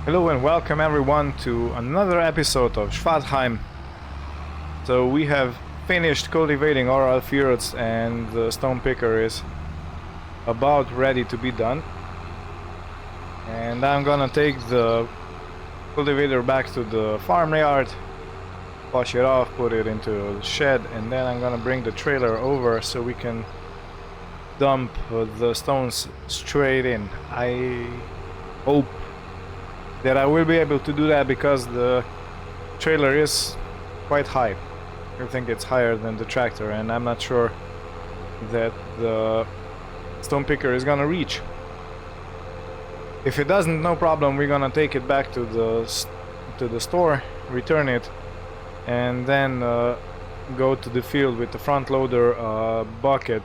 Hello and welcome everyone to another episode of Schwaadeheim. So we have finished cultivating our fields and the stone picker is about ready to be done. And I'm gonna take the cultivator back to the farmyard, wash it off, put it into the shed, and then I'm gonna bring the trailer over so we can dump the stones straight in. I hope that I will be able to do that because the trailer is quite high. I think it's higher than the tractor, and I'm not sure that the stone picker is gonna reach. If it doesn't, no problem, we're gonna take it back to the store, return it, and then go to the field with the front loader bucket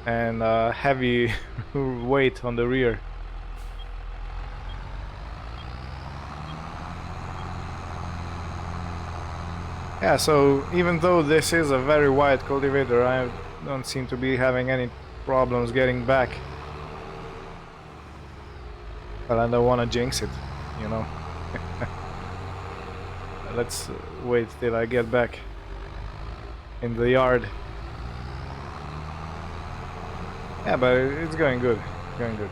and heavy weight on the rear. Yeah, so even though this is a very wide cultivator, I don't seem to be having any problems getting back. But I don't want to jinx it, you know. Let's wait till I get back in the yard. Yeah, but it's going good, going good.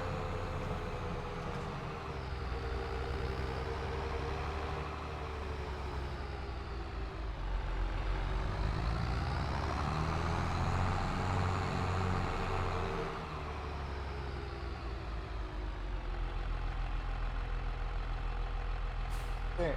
Okay.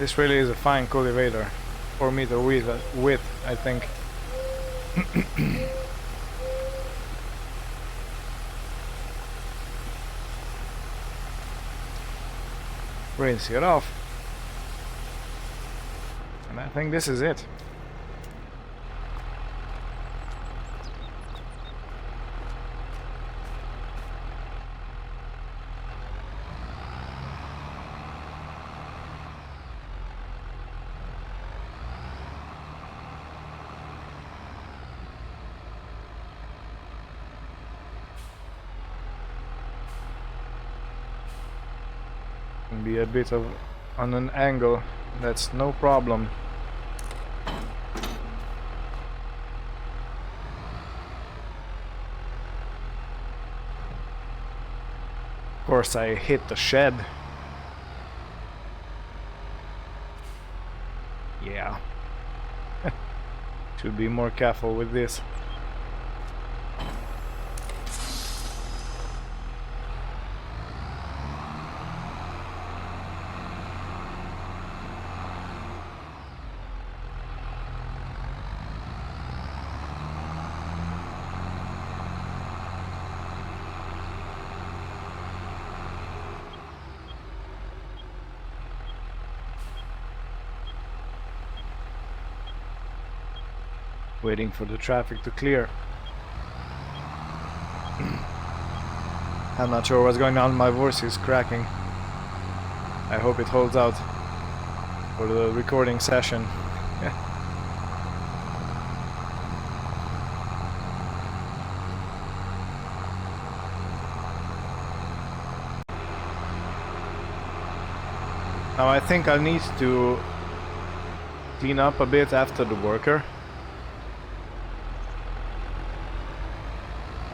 This really is a fine cultivator, 4-meter width, I think. Rinse it off, and I think this is it. Can be a bit of on an angle, that's no problem. Of course I hit the shed. Yeah. Should be more careful with this. Waiting for the traffic to clear. I'm not sure what's going on, my voice is cracking. I hope it holds out for the recording session. Now I think I need to clean up a bit after the worker.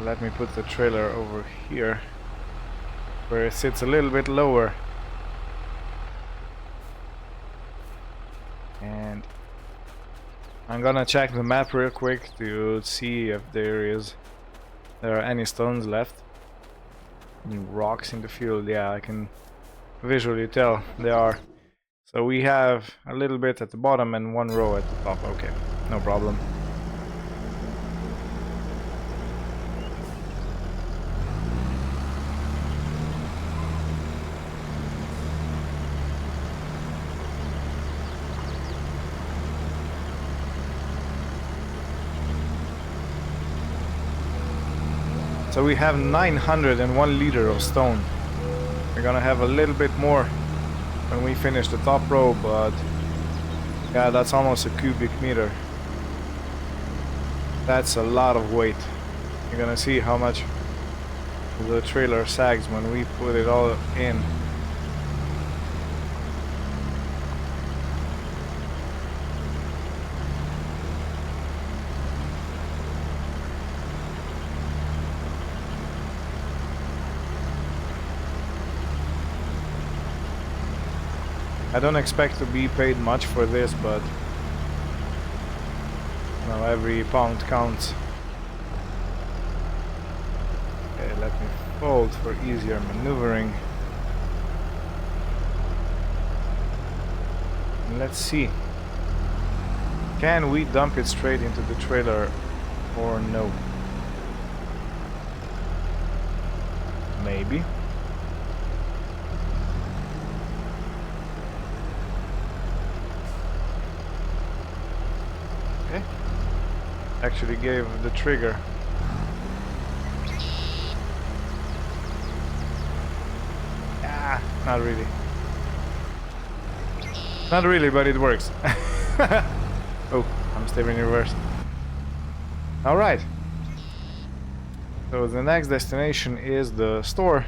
Let me put the trailer over here, where it sits a little bit lower. And I'm gonna check the map real quick to see if there are any stones left. Any rocks in the field. Yeah, I can visually tell there are. So we have a little bit at the bottom and one row at the top. Okay, no problem. So we have 901 liter of stone. We're gonna have a little bit more when we finish the top row, but yeah, that's almost a cubic meter. That's a lot of weight. You're gonna see how much the trailer sags when we put it all in. I don't expect to be paid much for this, but you know, every pound counts. Okay, let me fold for easier maneuvering. And let's see. Can we dump it straight into the trailer or no? Maybe. Actually gave the trigger. Ah, not really. Not really, but it works. Oh, I'm steering reverse. Alright. So the next destination is the store,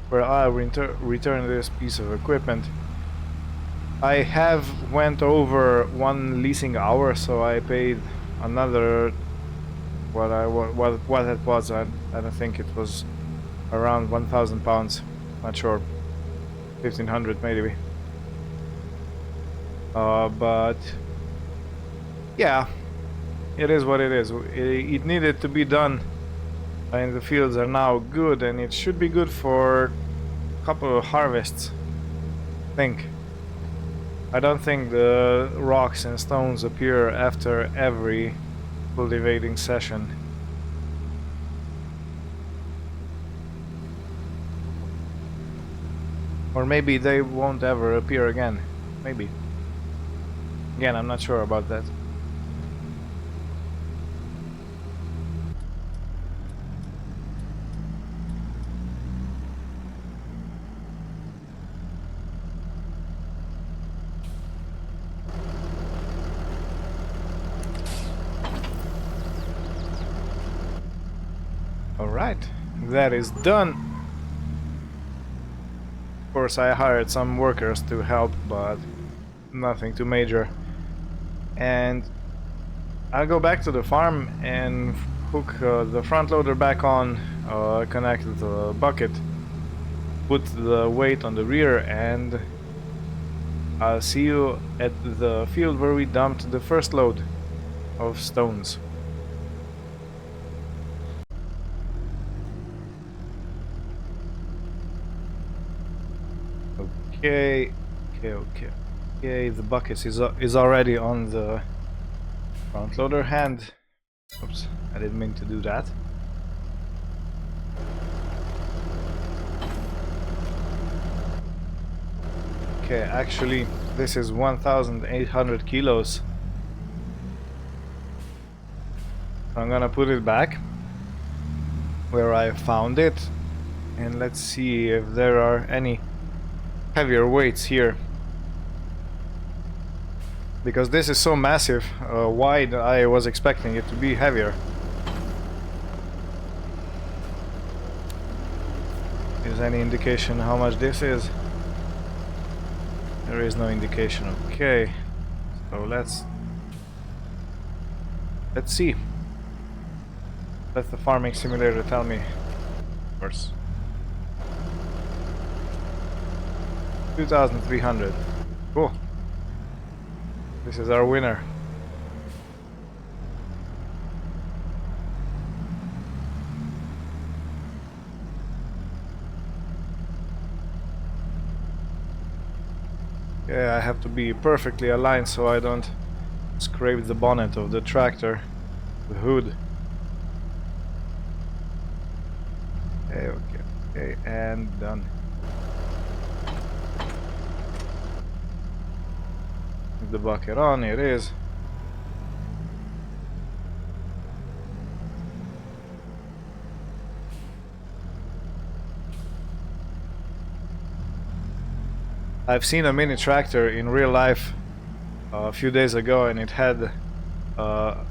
where I'll return this piece of equipment. I have went over one leasing hour, so I paid another what it was. I don't think it was around 1,000 pounds, not sure, 1,500 maybe. But yeah, it is what it is. It needed to be done, and the fields are now good, and it should be good for a couple of harvests, I think. I don't think the rocks and stones appear after every cultivating session. Or maybe they won't ever appear again. Maybe. Again, I'm not sure about that. Alright, that is done. Of course, I hired some workers to help, but nothing too major. And I'll go back to the farm and hook the front loader back on, connect the bucket, put the weight on the rear, and I'll see you at the field where we dumped the first load of stones. Okay, the bucket is already on the front loader hand. Oops, I didn't mean to do that. Okay, actually, this is 1,800 kilos. I'm gonna put it back where I found it, and let's see if there are any heavier weights here, because this is so massive, wide. I was expecting it to be heavier. Is any indication how much this is? There is no indication. Okay, so let's see. Let the farming simulator tell me. Of course. 2,300. Cool. This is our winner. Yeah, I have to be perfectly aligned so I don't scrape the bonnet of the tractor, the hood. Okay, and done. The bucket on, it is. I've seen a mini tractor in real life a few days ago, and it had a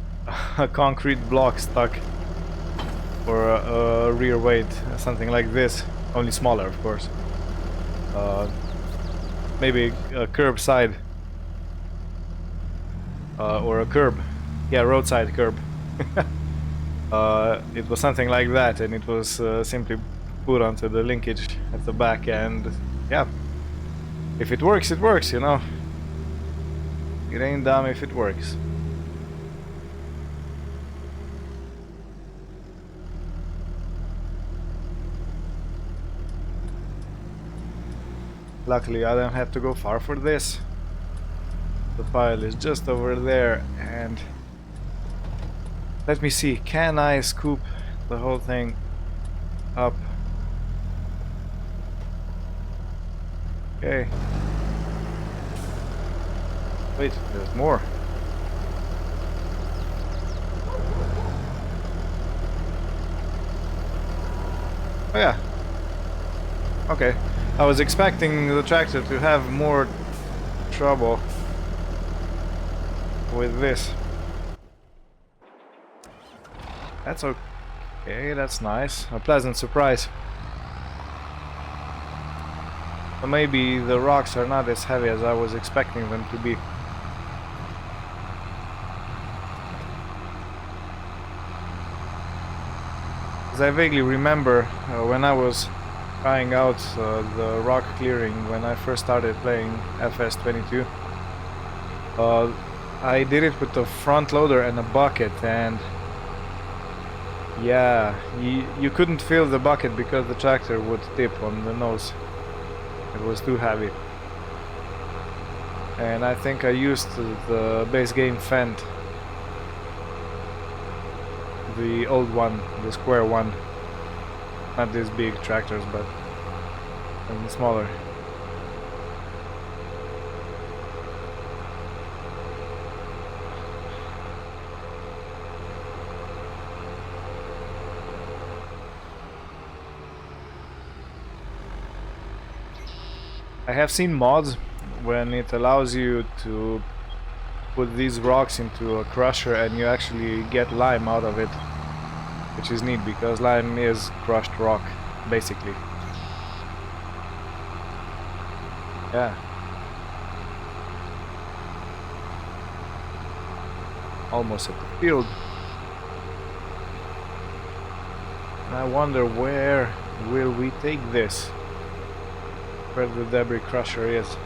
concrete block stuck for a rear weight, something like this, only smaller, of course. Maybe a curbside or a curb, yeah, roadside curb. It was something like that, and it was simply put onto the linkage at the back, and yeah, if it works, it works, you know. It ain't dumb if it works. Luckily, I don't have to go far for this. The pile is just over there, and let me see, can I scoop the whole thing up? Okay. Wait, there's more. Oh yeah. Okay. I was expecting the tractor to have more trouble with this. That's okay, that's nice. A pleasant surprise. But maybe the rocks are not as heavy as I was expecting them to be. As I vaguely remember when I was trying out the rock clearing when I first started playing FS22. I did it with the front loader and a bucket, and yeah, you couldn't fill the bucket because the tractor would tip on the nose. It was too heavy. And I think I used the base game Fendt. The old one, the square one. Not these big tractors, but smaller. I have seen mods when it allows you to put these rocks into a crusher and you actually get lime out of it, which is neat because lime is crushed rock, basically. Yeah. Almost at the field. And I wonder where will we take this? Where the debris crusher is.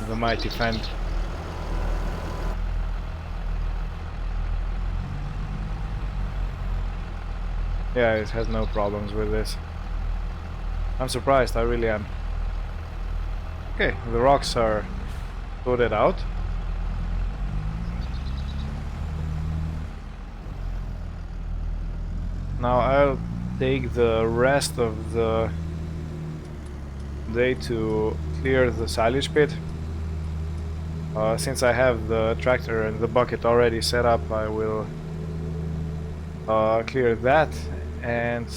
The mighty Fendt. Yeah, it has no problems with this. I'm surprised, I really am. Okay, the rocks are sorted out. Now I'll take the rest of the day to clear the silage pit. Since I have the tractor and the bucket already set up, I will clear that and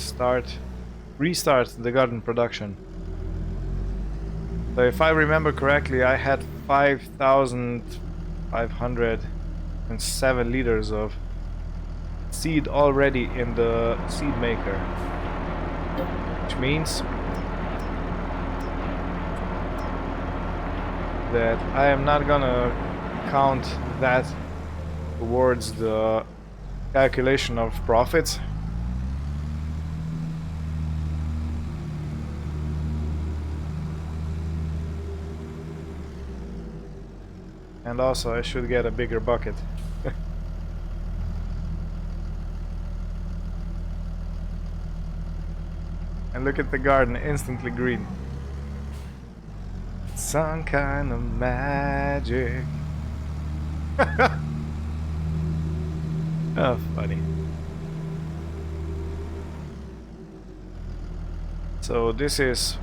restart the garden production. So if I remember correctly, I had 5,507 liters of seed already in the seed maker, which means that I am not gonna count that towards the calculation of profits. And also I should get a bigger bucket. And look at the garden, instantly green. Some kind of magic. Oh, funny. So this is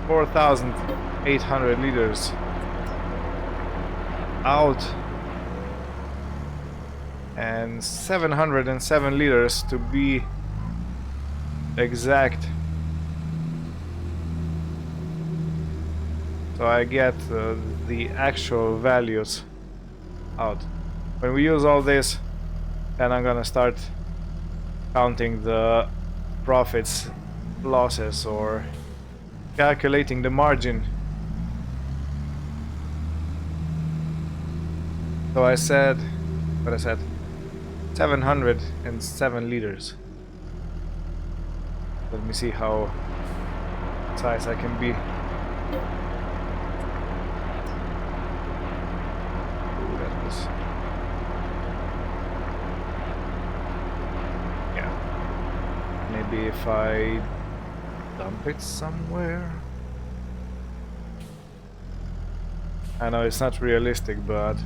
4,800 liters out and 707 liters to be exact. So I get the actual values out. When we use all this, then I'm gonna start counting the profits, losses, or calculating the margin. So I said, what I said, 707 liters. Let me see how precise I can be. Ooh, that was... yeah. Maybe if I dump it somewhere. I know it's not realistic, but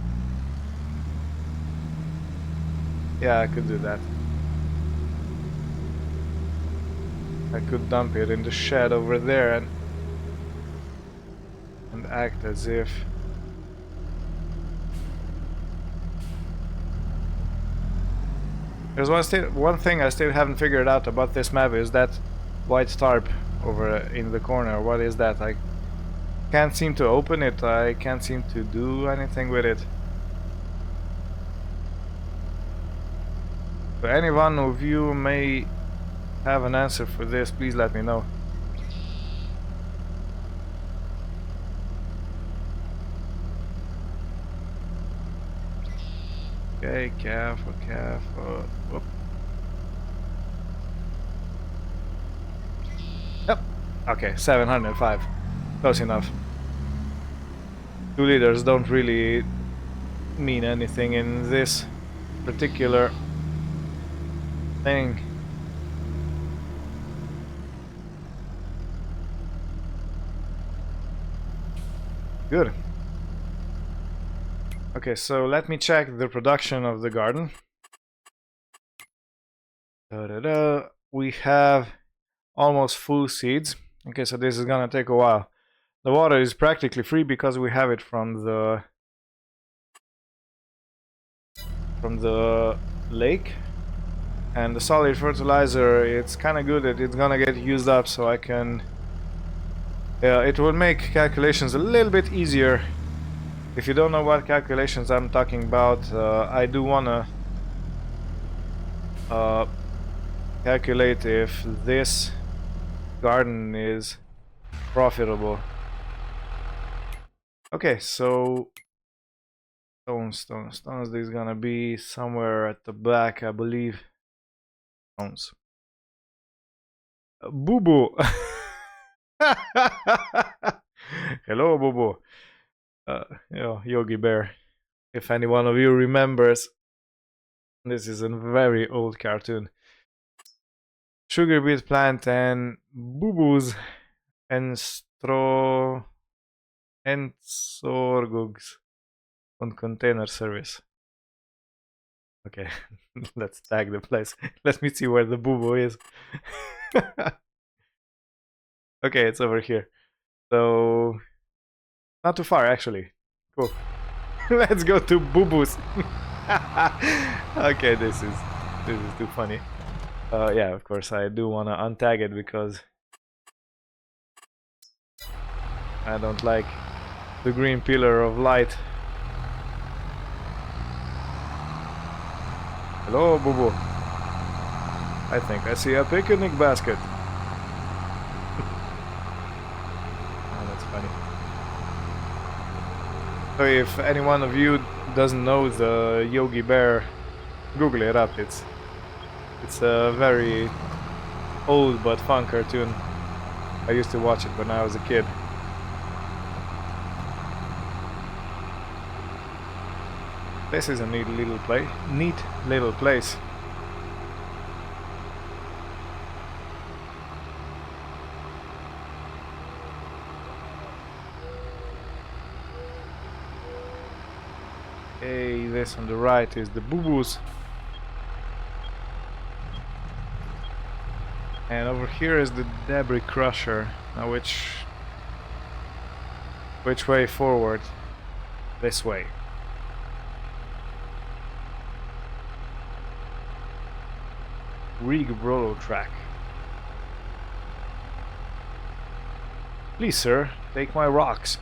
yeah, I could do that. I could dump it in the shed over there and act as if... There's one thing I still haven't figured out about this map is that white tarp over in the corner. What is that? I can't seem to open it. I can't seem to do anything with it. So any one of you may have an answer for this, please let me know. Okay, careful. Whoop. Yep. Okay, 705. Close enough. 2 liters don't really mean anything in this particular thing. Good. Okay, so let me check the production of the garden. We have almost full seeds. Okay, so this is gonna take a while. The water is practically free because we have it from the lake. And the solid fertilizer, it's kind of good that it's gonna get used up, so I can... it will make calculations a little bit easier. If you don't know what calculations I'm talking about, I do wanna calculate if this garden is profitable. Okay, so stones. This is gonna be somewhere at the back, I believe. Stones. Boo Boo. Hello, Boo Boo. Yogi Bear. If any one of you remembers, this is a very old cartoon. Sugar beet plant and Boo Boos and Entsorgugs on container service. Okay, let's tag the place. Let me see where the Boo Boo is. Okay, it's over here. So not too far actually. Cool. Let's go to Boo Boos. Okay, this is too funny. Yeah, of course I do wanna untag it because I don't like the green pillar of light. Hello, Boo Boo. I think I see a picnic basket. Oh, that's funny. So if any one of you doesn't know the Yogi Bear, Google it up. It's a very old but fun cartoon. I used to watch it when I was a kid. This is a neat little place. Okay, this on the right is the boo-boos. And over here is the debris crusher. Now which way forward? This way. Rig Rolo track. Please, sir, take my rocks.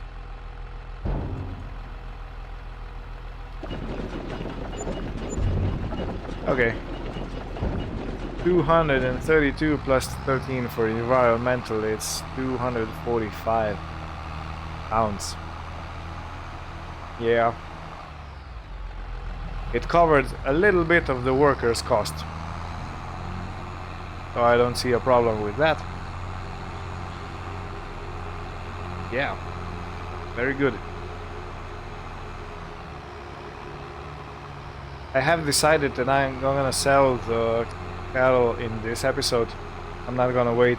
Okay. 232 plus 13 for environmental, it's 245 pounds. Yeah. It covered a little bit of the workers' cost. So I don't see a problem with that. Yeah. Very good. I have decided that I'm gonna sell the cattle in this episode. I'm not gonna wait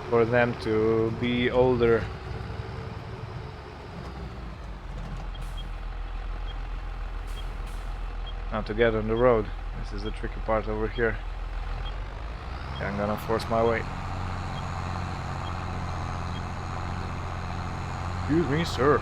for them to be older. Now to get on the road. This is the tricky part over here. Okay, I'm gonna force my way. Excuse me, sir.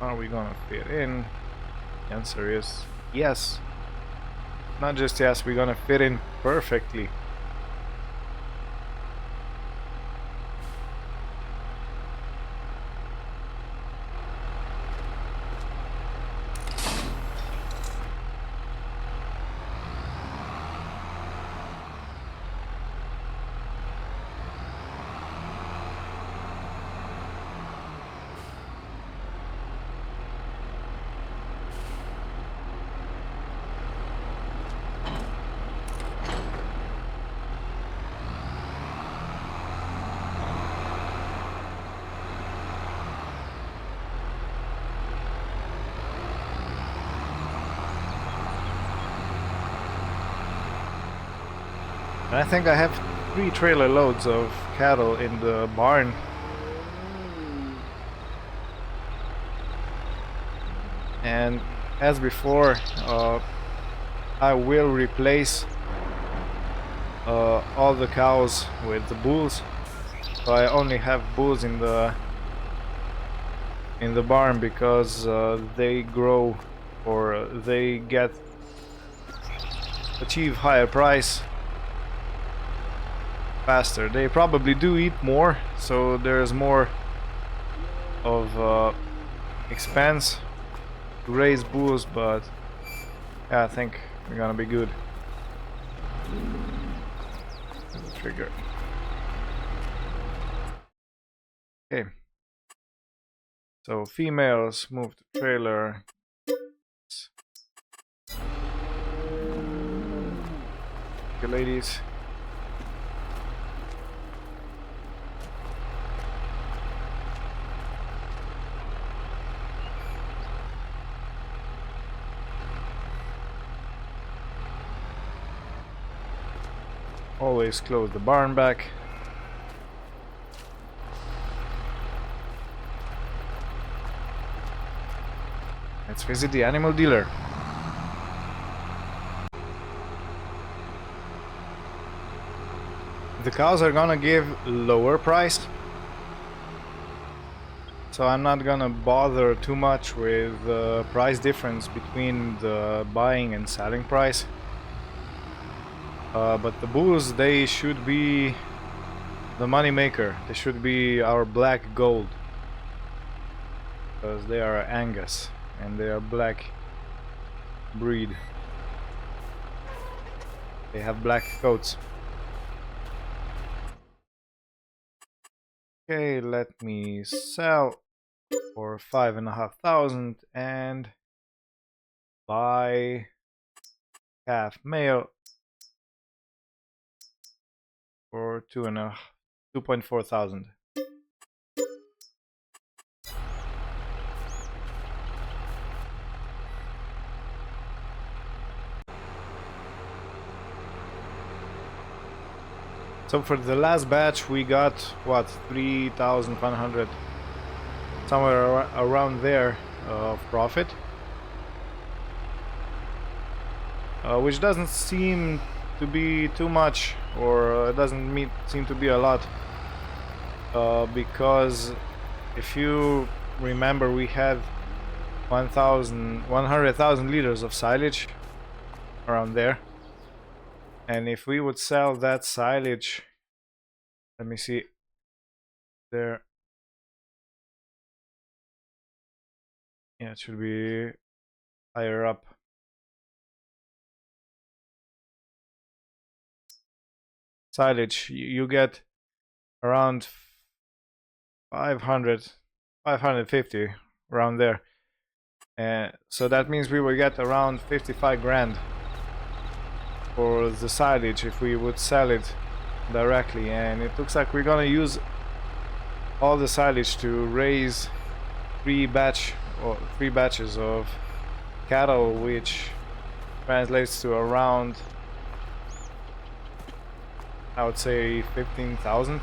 Are we gonna fit in? The answer is yes. Not just yes, we're gonna fit in perfectly. And I think I have 3 trailer loads of cattle in the barn. And as before, I will replace all the cows with the bulls. So I only have bulls in the barn because they grow, or they achieve higher price faster. They probably do eat more, so there's more of expense to raise bulls, but yeah, I think we're gonna be good. Trigger. Okay. So females move to trailer. Okay, ladies. Always close the barn back. Let's visit the animal dealer. The cows are gonna give lower price, so I'm not gonna bother too much with the price difference between the buying and selling price. But the bulls, they should be the money maker. They should be our black gold, because they are Angus and they are black breed. They have black coats. Okay, let me sell for 5,500 and buy calf male for 2.4 thousand. So for the last batch we got what, 3,100, somewhere around there of profit, which doesn't seem to be too much, or doesn't seem to be a lot, because if you remember we had 100,000 liters of silage around there. And if we would sell that silage, let me see, there, yeah, it should be higher up. Silage, you get around 550 around there. So that means we will get around 55 grand for the silage if we would sell it directly, and it looks like we're gonna use all the silage to raise three batches of cattle, which translates to around, I would say, 15,000.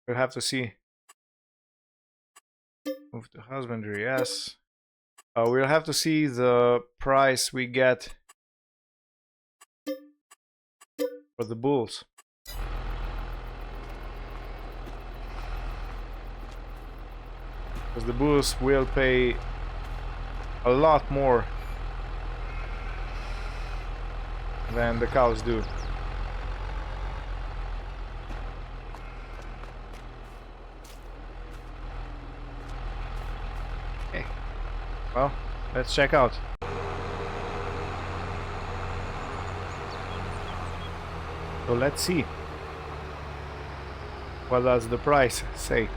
We'll have to see. Move to husbandry, yes. We'll have to see the price we get for the bulls. Because the bulls will pay a lot more than the cows do. Okay, well, let's check out. So let's see, what does the price say?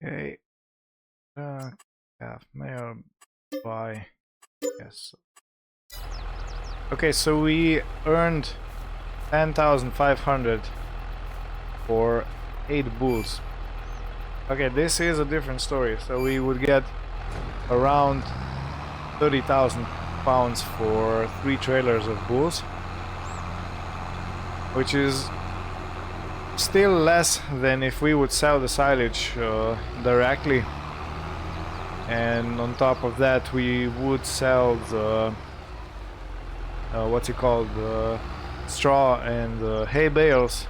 Okay, calf male by, yes. Okay, so we earned 10,500 for 8 bulls. Okay, this is a different story. So we would get around 30,000 pounds for 3 trailers of bulls, which is still less than if we would sell the silage directly, and on top of that we would sell the what's it called, the straw and the hay bales.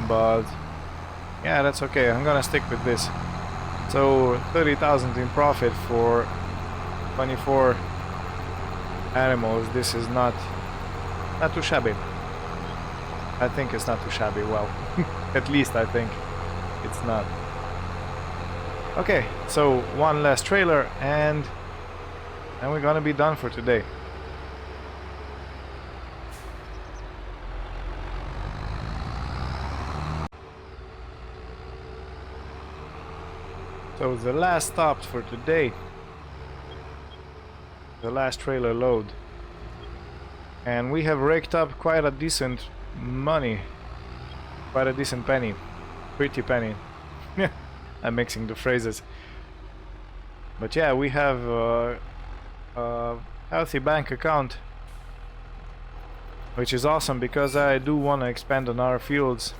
But yeah, that's okay, I'm gonna stick with this. So 30,000 in profit for 24 animals, this is not too shabby. I think it's not too shabby, well, at least I think it's not. Okay, so one less trailer and we're gonna be done for today. So the last stop for today, the last trailer load, and we have raked up quite a decent money, quite a decent penny, pretty penny. I'm mixing the phrases, but yeah, we have a healthy bank account, which is awesome because I do want to expand on our fields,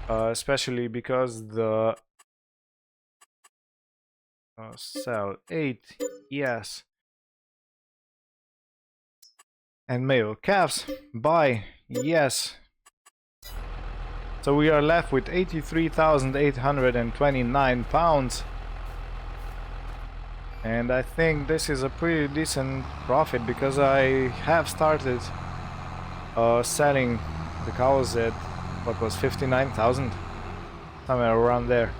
especially because the sell 8, yes, and male calves, buy, yes. So we are left with 83,829 pounds. And I think this is a pretty decent profit because I have started selling the cows at what was 59,000, somewhere around there.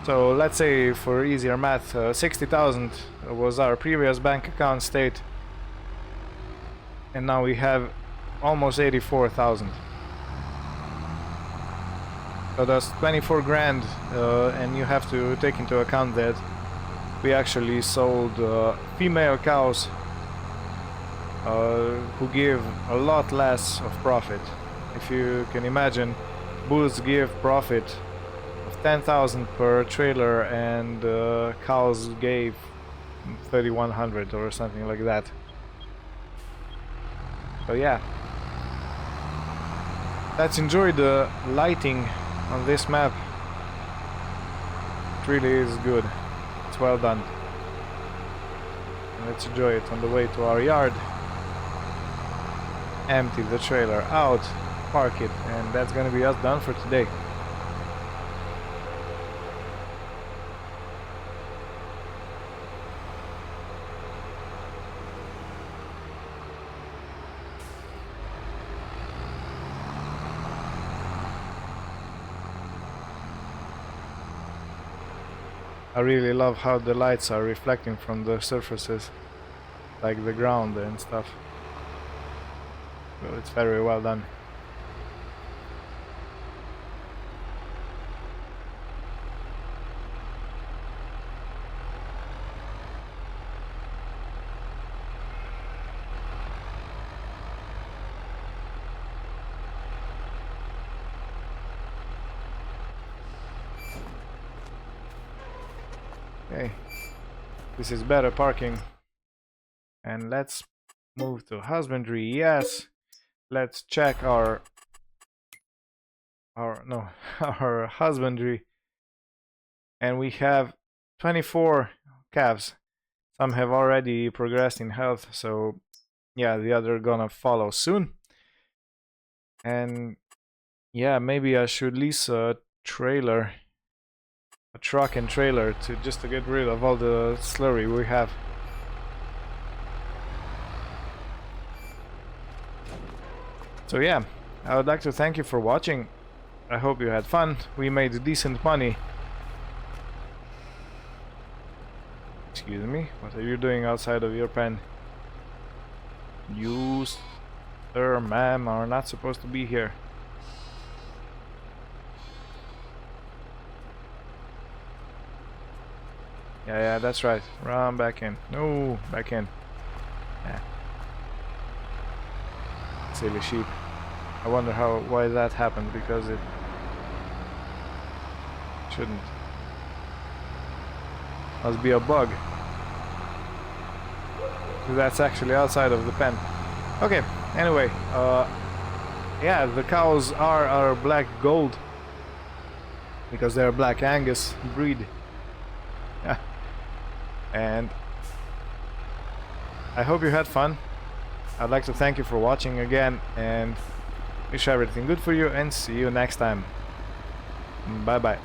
So let's say for easier math, 60,000 was our previous bank account state, and now we have almost 84,000. So that's 24 grand, and you have to take into account that we actually sold female cows who give a lot less of profit. If you can imagine, bulls give profit of 10,000 per trailer, and cows gave 3,100 or something like that. So yeah, let's enjoy the lighting on this map. It really is good. It's well done. And let's enjoy it on the way to our yard. Empty the trailer out, park it, and that's gonna be us done for today. I really love how the lights are reflecting from the surfaces, like the ground and stuff. Well, it's very well done. Okay, this is better parking. And let's move to husbandry. Yes, let's check our our husbandry, and we have 24 calves. Some have already progressed in health, so yeah, the other gonna follow soon. And yeah, maybe I should lease a trailer, a truck and trailer, to just to get rid of all the slurry we have. So yeah, I would like to thank you for watching. I hope you had fun. We made decent money. Excuse me, what are you doing outside of your pen? You, sir, ma'am, are not supposed to be here. Yeah, that's right. Run back in. No, back in. Yeah. Silly sheep. I wonder why that happened, because it shouldn't. Must be a bug. That's actually outside of the pen. Okay, anyway, yeah, the cows are our black gold because they're Black Angus breed. Yeah. And I hope you had fun. I'd like to thank you for watching again, and wish everything good for you, and see you next time. Bye bye.